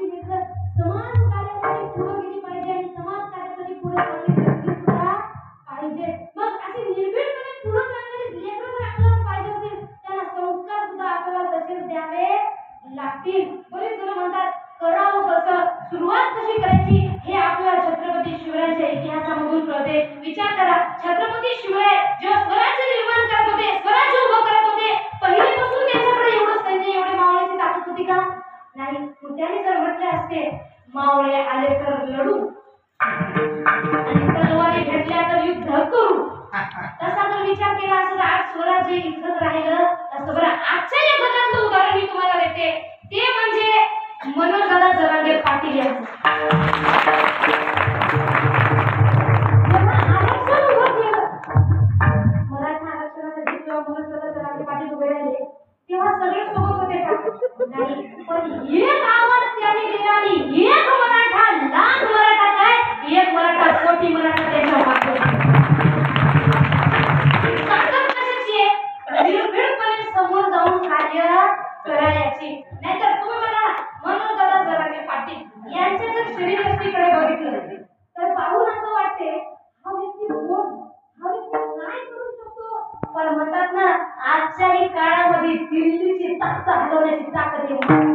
आपली मित्र समाज कार्यासाठी पुढे गेली पाहिजे आणि समाज कार्यासाठी पुढे चालली सुद्धा पाहिजे. मग अशी निर्भीडपणे पुढे चालणारी लेकरं जर आपल्याला पाहिजे असेल त्यांना संस्कार सुद्धा आपल्याला तसेच द्यावे लागतील. बरेच जण म्हणतात करावं कसं, सुरुवात कशी करायची हे आपल्याला छत्रपती शिवरायांच्या इतिहासामधून कळते. विचार करा, छत्रपती शिवराय जेव्हा स्वराज्य निर्माण करत होते, स्वराज्य उभं करत होते, पहिल्यापासून त्यांच्याकडे एवढं सैन्य, एवढे मावळ्याची ताकद होती का? नाही. त्याने जर म्हटले असते मावळे आले तर लढू आणि तलवारी भेटल्या तर युद्ध करू, तसा जर विचार केला असता तर आज स्वराज्य इथंच राहिलं असतं. बरं, आजच्या या घटनांचं उदाहरण मी तुम्हाला देते, ते म्हणजे मनोजदादा जरांगे पाटील यांचं. आरक्षण उभं केलं, मराठा आरक्षणासाठी जेव्हा मनोजदादा जरांगे पाटील उभे राहिले तेव्हा सगळे सोबत होते का? नाही. पण एक आवाज त्यांनी दिला आणि एक मराठा, लाख मराठा काय, एक मराठा, कोटी मराठा त्यांच्या मागे. ताकद कशाची आहे? निर्भीडपणे समोर जाऊन कार्य करायची. नाहीतर तुम्ही मला मनोजदादा जरांगे पाटील यांच्या जर शरीरयष्टीकडे बघितलं तर पाहून असं वाटते हा व्यक्ती कोण, हा व्यक्ती काय करू शकतो. पण म्हणतात ना, आजच्याही काळामध्ये दिल्लीची तख्त हलवण्याची ताकद आहे.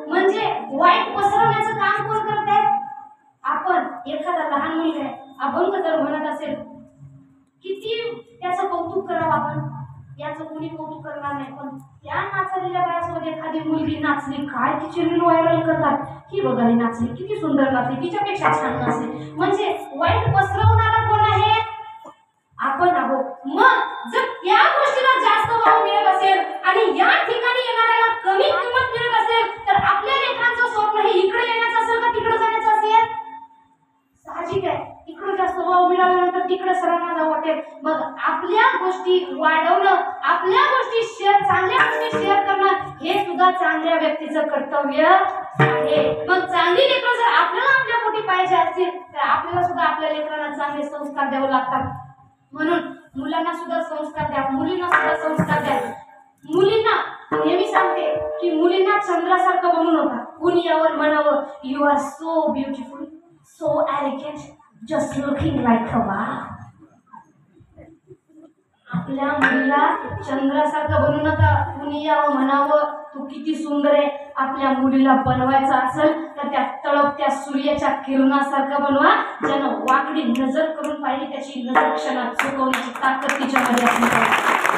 म्हणजे वाईट पसरवण्याचं काम कोण करते? आपण एखादा लहान मुलगा आहे अभंग जर म्हणत असेल, किती त्याचं कौतुक करावं आपण, याचं कोणी कौतुक करणार नाही. पण त्या नाचलेल्या बायासोबत एखादी मुलगी नाचली, काय तिचे रील व्हायरल करतात, ही बघा ही नाचली, किती सुंदर नाचली, तिच्यापेक्षा छान नाचली. म्हणजे वाईट पसरवणारा कोण आहे? आपण आहोत. मग जर त्या गोष्टीला जास्त वाव मिळत असेल आणि या ठिकाणी येणाऱ्याला कमी किंमत मिळत असेल, तर आपल्या लेकरांचं स्वप्न हे इकडे येण्याचं असेल का तिकडे जाण्याचं असेल? साहजिक आहे, इकडे जास्त वाव मिळाल्यानंतर तिकडे सर्वांना जावं वाटेल. मग आपल्या गोष्टी वाढवणं, आपल्या गोष्टी चांगल्या गोष्टी शेअर करणं हे सुद्धा चांगल्या व्यक्तीचं कर्तव्य आहे. मग चांगली लेकरं जर आपल्याला आपल्या पोटी पाहिजे असतील, तर आपल्याला सुद्धा आपल्या लेकरांना चांगले संस्कार द्यावे लागतात. म्हणून मुलांना सुद्धा संस्कार द्या, मुलींना सुद्धा संस्कार द्या. मुलींना नेहमी सांगते की मुलींना चंद्रासारखं बनवू नका. कुणी यावर म्हणावं, you are so beautiful, so elegant, just looking like a wow. आपल्या मुलीला चंद्रासारखं बनवू नका. कुणी यावं म्हणावं, तू किती सुंदर आहे. आपल्या मुलीला बनवायचं असेल तर त्या तळपत्या सूर्याच्या किरणासारखं बनवा, ज्यानं वाकडी नजर करून पाहिली त्याची नजर क्षणात चुकवण्याची ताकद तिच्यामध्ये असली पाहिजे.